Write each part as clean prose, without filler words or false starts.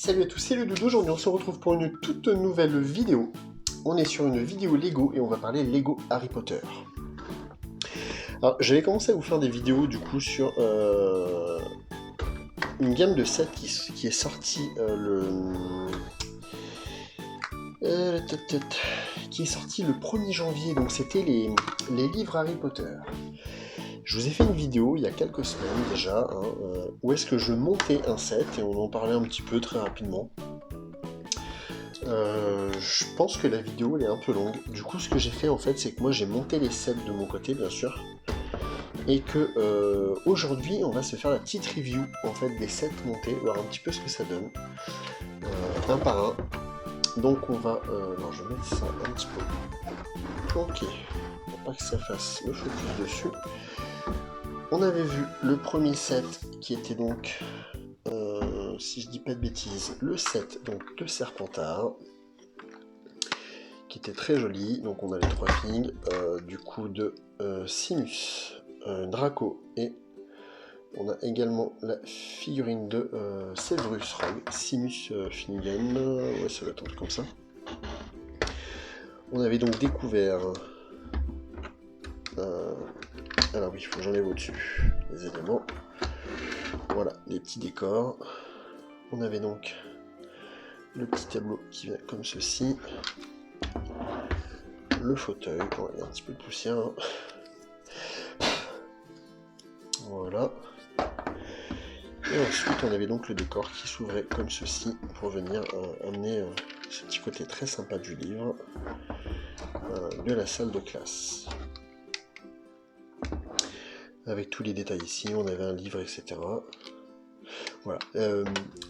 Salut à tous, c'est le Doudou. Aujourd'hui on se retrouve pour une toute nouvelle vidéo. On est sur une vidéo Lego et on va parler Lego Harry Potter. Alors j'avais commencé à vous faire des vidéos du coup sur une gamme de sets qui est sortie qui est sorti le 1er janvier, donc c'était les livres Harry Potter. Je vous ai fait une vidéo il y a quelques semaines déjà, où est-ce que je montais un set, et on en parlait un petit peu très rapidement. Je pense que la vidéo elle est un peu longue. Du coup ce que j'ai fait en fait c'est que moi j'ai monté les sets de mon côté bien sûr. Et que aujourd'hui on va se faire la petite review en fait des sets montés, voir un petit peu ce que ça donne. Un par un. Donc on va... non je vais mettre ça un petit peu. Ok. Pour pas que ça fasse le focus dessus. On avait vu le premier set qui était donc, si je dis pas de bêtises, le set donc de Serpentard, qui était très joli. Donc on a les trois figues, du coup de Simus, Draco, et on a également la figurine de Severus Rogue, Simus Finnegan, ouais ça va être un truc comme ça. On avait donc découvert... alors oui, il faut que j'enlève au-dessus les éléments. Voilà, les petits décors. On avait donc le petit tableau qui vient comme ceci. Le fauteuil, bon, il y a un petit peu de poussière. Hein. Voilà. Et ensuite, on avait donc le décor qui s'ouvrait comme ceci pour venir amener ce petit côté très sympa du livre, de la salle de classe. Avec tous les détails ici, on avait un livre, etc. Voilà.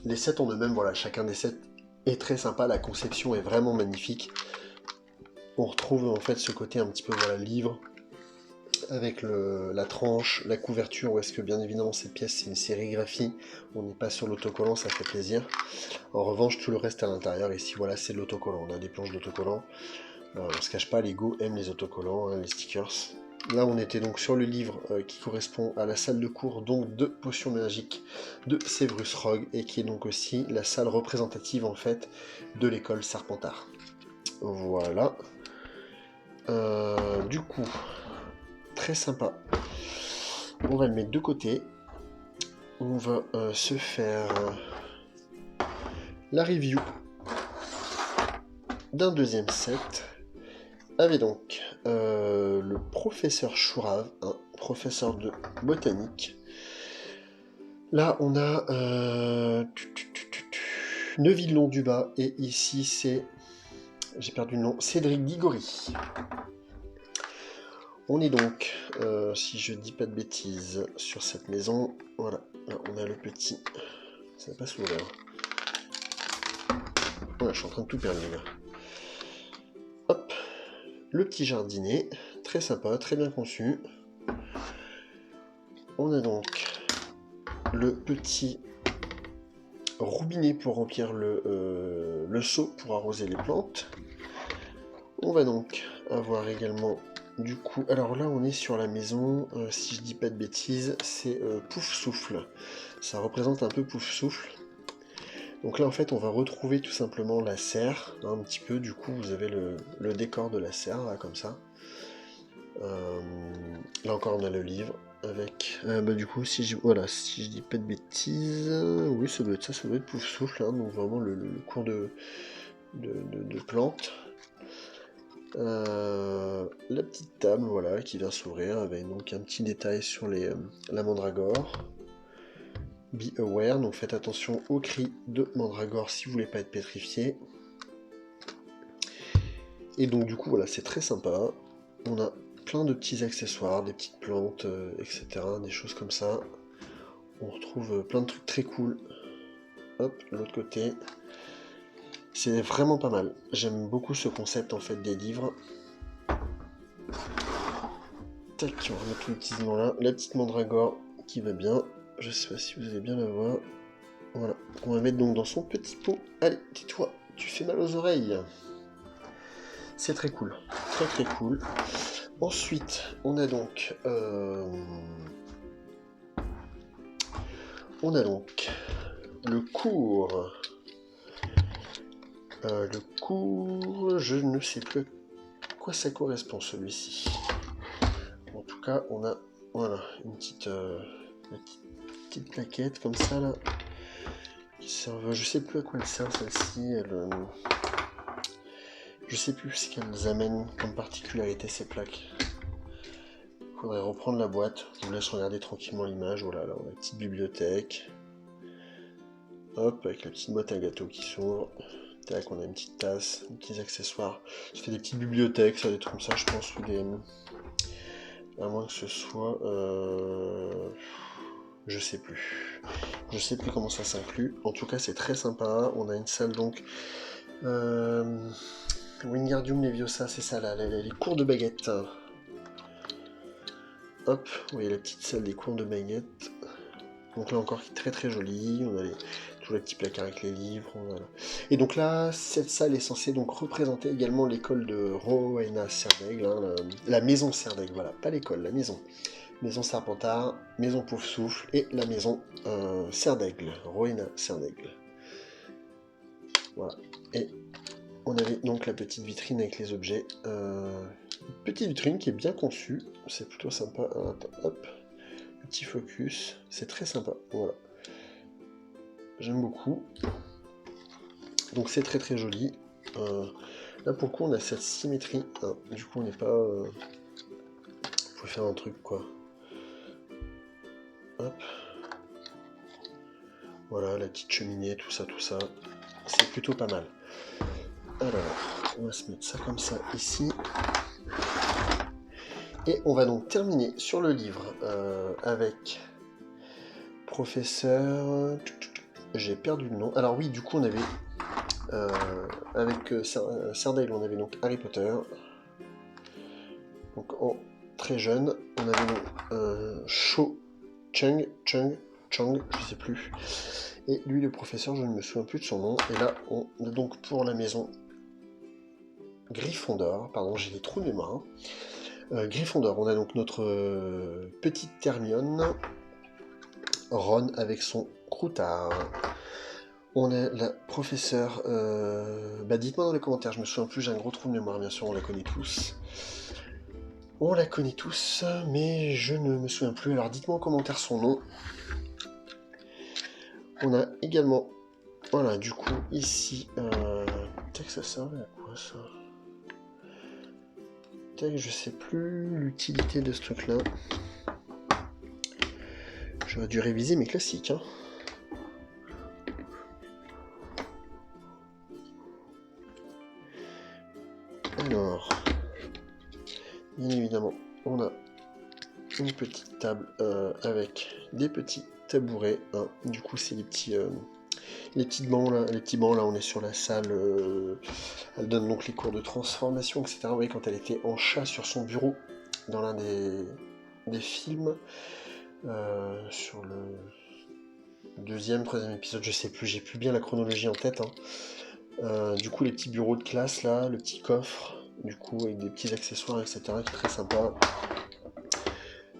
Les sets en eux-mêmes, voilà, chacun des sets est très sympa, la conception est vraiment magnifique. On retrouve en fait ce côté un petit peu voilà, livre, avec la tranche, la couverture, où est-ce que bien évidemment cette pièce c'est une sérigraphie, on n'est pas sur l'autocollant, ça fait plaisir. En revanche tout le reste à l'intérieur, ici voilà c'est l'autocollant, on a des planches d'autocollant, on se cache pas, Lego aime les autocollants, hein, les stickers. Là on était donc sur le livre qui correspond à la salle de cours donc de potions magiques de Severus Rogue, et qui est donc aussi la salle représentative en fait de l'école Serpentard. Voilà. Du coup, très sympa. On va le mettre de côté. On va se faire la review d'un deuxième set. Avec donc le professeur Chourave, un professeur de botanique. Là, on a Neuville-Long-du-Bas, et ici c'est, j'ai perdu le nom, Cédric Diggory. On est donc, si je dis pas de bêtises, sur cette maison. Voilà, là on a le petit... Ça va pas s'ouvrir. Voilà, je suis en train de tout perdre, les gars. Hop, le petit jardinier, très sympa, très bien conçu. On a donc le petit robinet pour remplir le seau pour arroser les plantes. On va donc avoir également... Du coup, alors là on est sur la maison, si je dis pas de bêtises, c'est Pouf Souffle. Ça représente un peu Pouf Souffle. Donc là en fait on va retrouver tout simplement la serre, hein, un petit peu, du coup vous avez le décor de la serre, là comme ça. Là encore on a le livre, avec, du coup si je dis pas de bêtises, oui ça doit être ça, ça doit être Pouf Souffle, hein, donc vraiment le cours de plantes. La petite table voilà qui vient s'ouvrir avec donc un petit détail sur la mandragore. Be aware, donc faites attention aux cris de mandragore si vous voulez pas être pétrifié. Et donc du coup voilà c'est très sympa. On a plein de petits accessoires, des petites plantes, etc. Des choses comme ça. On retrouve plein de trucs très cool. Hop, de l'autre côté. C'est vraiment pas mal. J'aime beaucoup ce concept en fait des livres. Tac, on va remettre le petit nom là. La petite mandragore qui va bien. Je sais pas si vous allez bien la voir. Voilà. On va mettre donc dans son petit pot. Allez, tais-toi, tu fais mal aux oreilles. C'est très cool. Très très cool. Ensuite, on a donc... le cours Le cours, je ne sais plus à quoi ça correspond celui-ci. En tout cas, on a voilà, une petite plaquette comme ça là. Qui servent, je sais plus à quoi elle sert celle-ci. Je sais plus ce qu'elles amènent comme particularité ces plaques. Faudrait reprendre la boîte. Je vous laisse regarder tranquillement l'image. Voilà, là on a une petite bibliothèque. Hop, avec la petite boîte à gâteaux qui s'ouvre. Tac, on a une petite tasse, des petits accessoires. Ça fait des petites bibliothèques, ça, des trucs comme ça, je pense, ou des... À moins que ce soit... Je sais plus. Je sais plus comment ça s'inclut. En tout cas, c'est très sympa. On a une salle, donc... Wingardium Leviosa, c'est ça, là, les cours de baguette. Hop, vous voyez la petite salle des cours de baguette. Donc là encore, très très jolie. On a tous les petits placards avec les livres. Voilà. Et donc là, cette salle est censée donc représenter également l'école de Rowena Serdaigle, hein, la maison Serdaigle, voilà, pas l'école, la maison. Maison Serpentard, maison Poufsouffle et la maison Serdaigle, Rowena Serdaigle. Voilà. Et on avait donc la petite vitrine avec les objets. Une petite vitrine qui est bien conçue, c'est plutôt sympa. Hop, petit focus, c'est très sympa. Voilà. J'aime beaucoup. Donc c'est très très joli. Là pour le coup on a cette symétrie. Hein. Du coup on n'est pas... Faut faire un truc quoi. Hop. Voilà la petite cheminée, tout ça. C'est plutôt pas mal. Alors, on va se mettre ça comme ça ici. Et on va donc terminer sur le livre avec professeur... J'ai perdu le nom. Alors oui, du coup on avait... avec Serdaigle, on avait donc Harry Potter. Donc en très jeune, on avait donc Chung, je sais plus. Et lui, le professeur, je ne me souviens plus de son nom. Et là, on est donc pour la maison Gryffondor. Pardon, j'ai des trous de mémoire. Gryffondor, on a donc notre petite Hermione, Ron avec son croutard. On a la professeure... dites-moi dans les commentaires, je me souviens plus, j'ai un gros trou de mémoire, bien sûr, on la connaît tous. On la connaît tous, mais je ne me souviens plus, alors dites-moi en commentaire son nom. On a également... Voilà, du coup, ici... Tac, ça servait à quoi, ça? Tac, je sais plus l'utilité de ce truc-là. J'aurais dû réviser mes classiques, hein. Alors, bien évidemment, on a une petite table avec des petits tabourets. Hein. Du coup, c'est les petits bancs là. Les petits bancs là, on est sur la salle. Elle donne donc les cours de transformation, etc. Vous voyez, quand elle était en chat sur son bureau dans l'un des films, sur le deuxième, troisième épisode, je sais plus, j'ai plus bien la chronologie en tête. Hein. Du coup, les petits bureaux de classe là, le petit coffre, du coup, avec des petits accessoires, etc., qui est très sympa.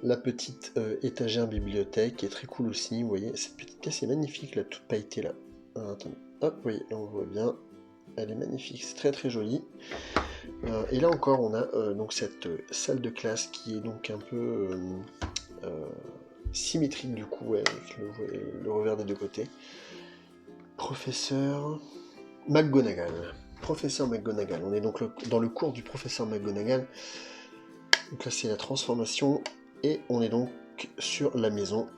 La petite étagère bibliothèque, qui est très cool aussi, vous voyez, cette petite pièce est magnifique, là, toute pailletée là. Alors, attendez, hop, vous voyez, là on voit bien, elle est magnifique, c'est très très joli. Et là encore, on a donc cette salle de classe qui est donc un peu symétrique du coup, ouais, avec le revers des deux côtés. Professeur McGonagall. Professeur McGonagall. On est donc dans le cours du professeur McGonagall. Donc là, c'est la transformation. Et on est donc sur la maison.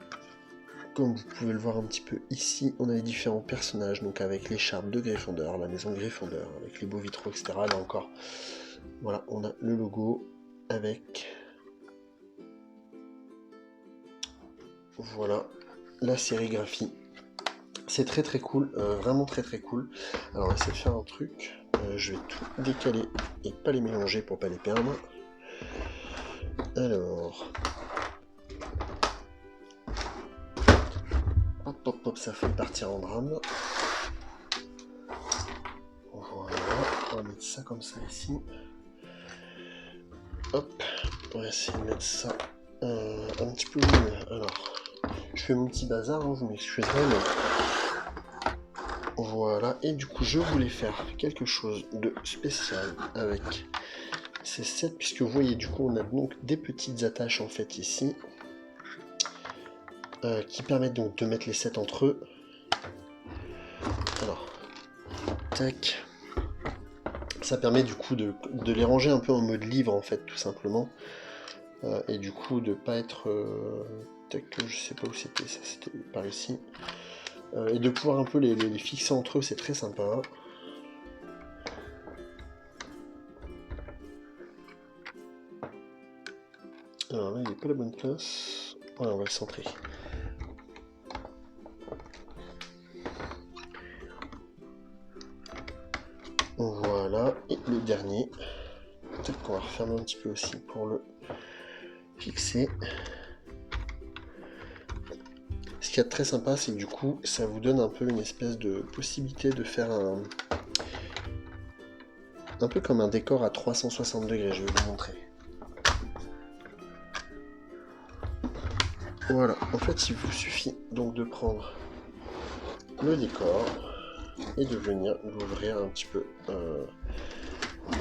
Comme vous pouvez le voir un petit peu ici, on a les différents personnages. Donc avec l'écharpe de Gryffondor, la maison Gryffondor, avec les beaux vitraux, etc. Là encore, voilà, on a le logo avec... Voilà, la sérigraphie. C'est très très cool, vraiment très très cool. Alors on va essayer de faire un truc. Je vais tout décaler et pas les mélanger pour pas les perdre. Alors... Hop hop hop, ça fait partir en drame. Voilà, on va mettre ça comme ça ici. Hop, on va essayer de mettre ça un petit peu mieux. Alors, je fais mon petit bazar, hein, vous m'excuserez, mais... Voilà, et du coup je voulais faire quelque chose de spécial avec ces sets, puisque vous voyez du coup on a donc des petites attaches en fait ici, qui permettent donc de mettre les sets entre eux. Alors, tac, ça permet du coup de les ranger un peu en mode livre en fait, tout simplement, et du coup de pas être... tac, je sais pas où c'était, ça c'était par ici. Et de pouvoir un peu les fixer entre eux, c'est très sympa. Alors là, il n'est pas la bonne place. Voilà, on va le centrer. Voilà, et le dernier. Peut-être qu'on va refermer un petit peu aussi pour le fixer. Ce qui est très sympa, c'est que du coup, ça vous donne un peu une espèce de possibilité de faire un peu comme un décor à 360 degrés, je vais vous montrer. Voilà, en fait, il vous suffit donc de prendre le décor et de venir l'ouvrir un petit peu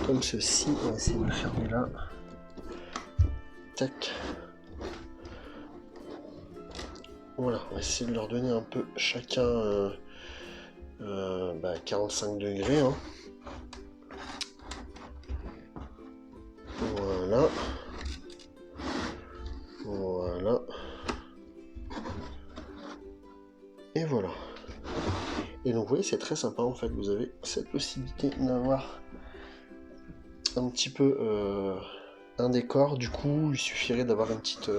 comme ceci. On va essayer de le fermer là. Tac. Voilà, on va essayer de leur donner un peu chacun 45 degrés. Hein. Voilà. Voilà. Et voilà. Et donc vous voyez, c'est très sympa en fait, vous avez cette possibilité d'avoir un petit peu un décor. Du coup, il suffirait d'avoir une petite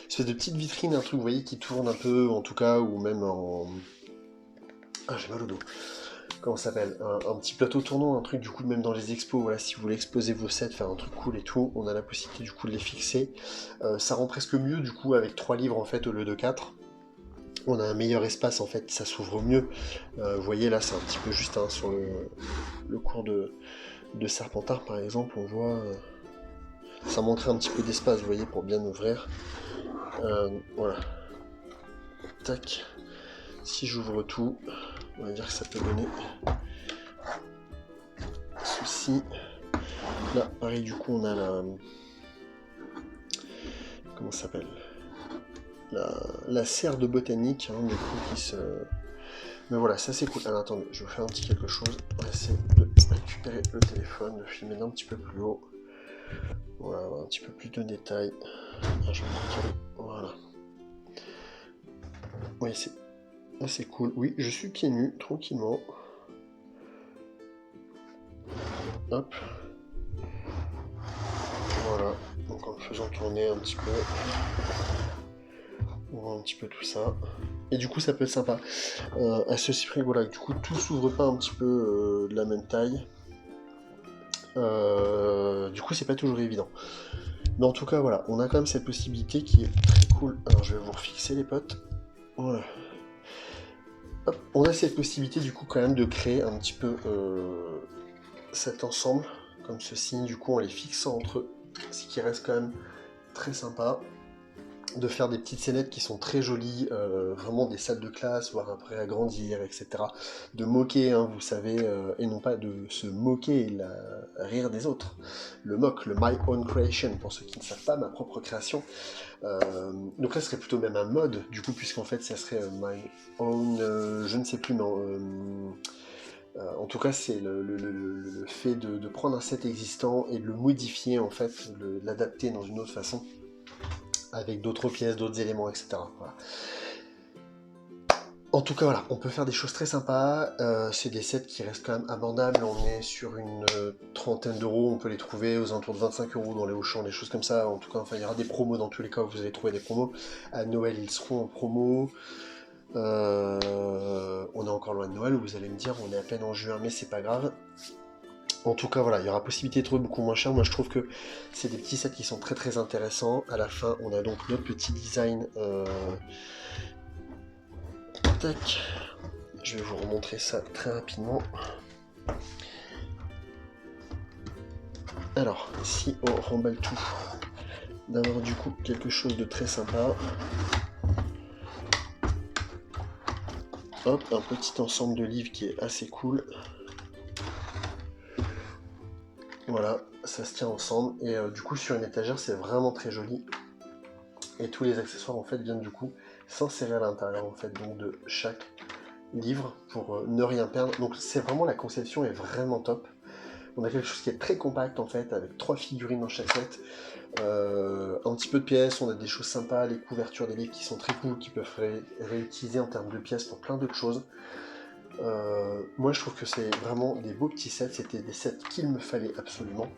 espèce de petite vitrine, un truc, vous voyez, qui tourne un peu, en tout cas, ou même en... Ah, j'ai mal au dos. Comment ça s'appelle, un petit plateau tournant, un truc, du coup, même dans les expos, voilà, si vous voulez exposer vos sets, faire un truc cool et tout, on a la possibilité, du coup, de les fixer. Ça rend presque mieux, du coup, avec 3 livres, en fait, au lieu de 4. On a un meilleur espace, en fait, ça s'ouvre mieux. Vous voyez, là, c'est un petit peu juste, hein, sur le cours de Serpentard, par exemple, on voit... ça manquerait un petit peu d'espace, vous voyez, pour bien ouvrir. Voilà. Tac. Si j'ouvre tout, on va dire que ça peut donner ceci. Là, pareil, du coup, on a la... Comment ça s'appelle, la serre de botanique, hein, du coup, qui se... Mais voilà, ça c'est cool. Alors attendez, je vais faire un petit quelque chose. On va essayer de récupérer le téléphone, de filmer d'un petit peu plus haut. Voilà, avoir un petit peu plus de détails. Ah, je vais me recaler. Voilà. Oui, c'est assez cool. Oui, je suis pieds nus, tranquillement. Hop. Voilà. Donc en le faisant tourner un petit peu, on voit un petit peu tout ça. Et du coup, ça peut être sympa. À ceci près, voilà, du coup, tout s'ouvre pas un petit peu de la même taille. Du coup, c'est pas toujours évident. Mais en tout cas, voilà, on a quand même cette possibilité qui est très cool. Alors, je vais vous refixer les potes. Voilà. Hop, on a cette possibilité, du coup, quand même de créer un petit peu cet ensemble, comme ceci, du coup, en les fixant entre eux. Ce qui reste quand même très sympa. De faire des petites scénettes qui sont très jolies, vraiment des salles de classe, voir après agrandir, etc. De moquer, hein, vous savez, et non pas de se moquer et rire des autres. Le mock, le my own creation, pour ceux qui ne savent pas, ma propre création. Donc là, ce serait plutôt même un mode, du coup, puisqu'en fait, ça serait my own, je ne sais plus, mais en tout cas, c'est le fait de prendre un set existant et de le modifier, en fait, de l'adapter dans une autre façon, avec d'autres pièces, d'autres éléments, etc. Voilà. En tout cas, voilà, on peut faire des choses très sympas. C'est des sets qui restent quand même abordables. On est sur une trentaine d'euros. On peut les trouver aux alentours de 25 euros dans les Auchan, des choses comme ça. En tout cas, enfin, il y aura des promos dans tous les cas où vous allez trouver des promos. À Noël, ils seront en promo. On est encore loin de Noël, vous allez me dire, on est à peine en juin, mais c'est pas grave. En tout cas, voilà, il y aura possibilité de trouver beaucoup moins cher. Moi, je trouve que c'est des petits sets qui sont très très intéressants. À la fin, on a donc notre petit design. Tac. Je vais vous remontrer ça très rapidement. Alors, si on remballe tout, d'avoir du coup quelque chose de très sympa. hop, un petit ensemble de livres qui est assez cool. Voilà, ça se tient ensemble, et du coup sur une étagère c'est vraiment très joli. Et tous les accessoires en fait viennent du coup s'insérer à l'intérieur en fait donc de chaque livre pour ne rien perdre. Donc c'est vraiment, la conception est vraiment top. On a quelque chose qui est très compact en fait, avec 3 figurines dans chaque set, un petit peu de pièces, on a des choses sympas, les couvertures des livres qui sont très cool, qui peuvent réutiliser en termes de pièces pour plein d'autres choses. Moi je trouve que c'est vraiment des beaux petits sets, c'était des sets qu'il me fallait absolument.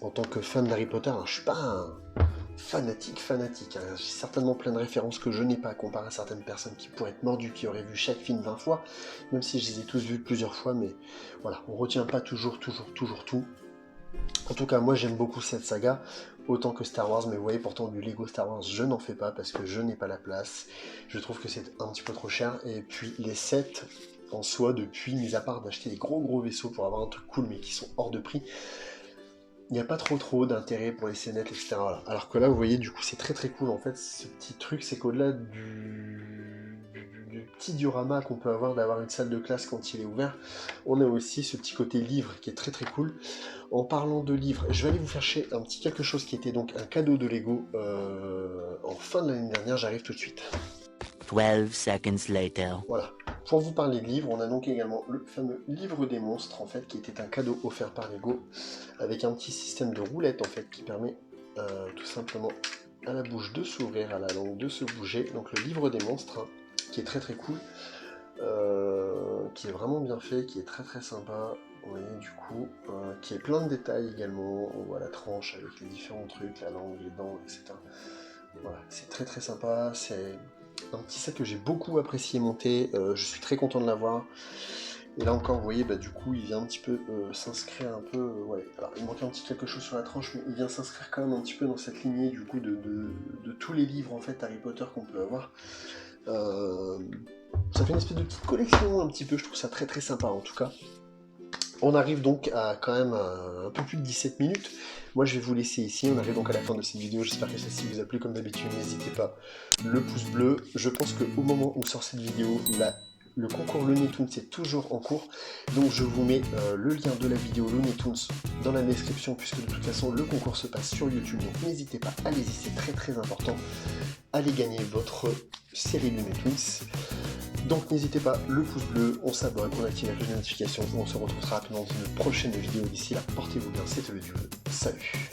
En tant que fan d'Harry Potter, alors, je suis pas un fanatique, hein. J'ai certainement plein de références que je n'ai pas, comparé à certaines personnes qui pourraient être mordues, qui auraient vu chaque film 20 fois, même si je les ai tous vus plusieurs fois, mais voilà, on retient pas toujours tout. En tout cas, moi j'aime beaucoup cette saga, autant que Star Wars, mais vous voyez, pourtant du Lego Star Wars, je n'en fais pas parce que je n'ai pas la place. Je trouve que c'est un petit peu trop cher, et puis les sets en soi, depuis, mis à part d'acheter des gros vaisseaux pour avoir un truc cool, mais qui sont hors de prix, il n'y a pas trop d'intérêt pour les scénettes, etc. Voilà. Alors que là, vous voyez, du coup, c'est très cool. En fait, ce petit truc, c'est qu'au-delà du petit diorama qu'on peut avoir d'avoir une salle de classe quand il est ouvert, on a aussi ce petit côté livre qui est très cool. En parlant de livres, je vais aller vous faire chercher un petit quelque chose qui était donc un cadeau de Lego en fin de l'année dernière. J'arrive tout de suite. 12 seconds later. Voilà. Pour vous parler de livres, on a donc également le fameux livre des monstres, en fait, qui était un cadeau offert par Lego, avec un petit système de roulette, en fait, qui permet tout simplement à la bouche de s'ouvrir, à la langue de se bouger. Donc le livre des monstres, hein, qui est très cool, qui est vraiment bien fait, qui est très sympa, vous voyez, du coup, qui est plein de détails également. On voit la tranche avec les différents trucs, la langue, les dents, etc. Voilà, c'est très sympa, c'est un petit set que j'ai beaucoup apprécié monter, je suis très content de l'avoir. Et là encore, vous voyez, bah, du coup, il vient un petit peu s'inscrire un peu, ouais, alors il manquait un petit quelque chose sur la tranche, mais il vient s'inscrire quand même un petit peu dans cette lignée, du coup, de tous les livres, en fait, Harry Potter qu'on peut avoir. Ça fait une espèce de petite collection, un petit peu, je trouve ça très sympa, en tout cas. On arrive donc à quand même un peu plus de 17 minutes. Moi je vais vous laisser ici, on arrive donc à la fin de cette vidéo, j'espère que celle-ci vous a plu. Comme d'habitude, n'hésitez pas, le pouce bleu. Je pense qu'au moment où sort cette vidéo, le concours Looney Tunes est toujours en cours, donc je vous mets le lien de la vidéo Looney Tunes dans la description, puisque de toute façon le concours se passe sur YouTube, donc n'hésitez pas, allez-y, c'est très important. Allez gagner votre série Looney Tunes. Donc n'hésitez pas, le pouce bleu, on s'abonne, on active la cloche de notification, on se retrouve rapidement dans une prochaine vidéo. D'ici là, portez-vous bien, c'était le Dieu, salut.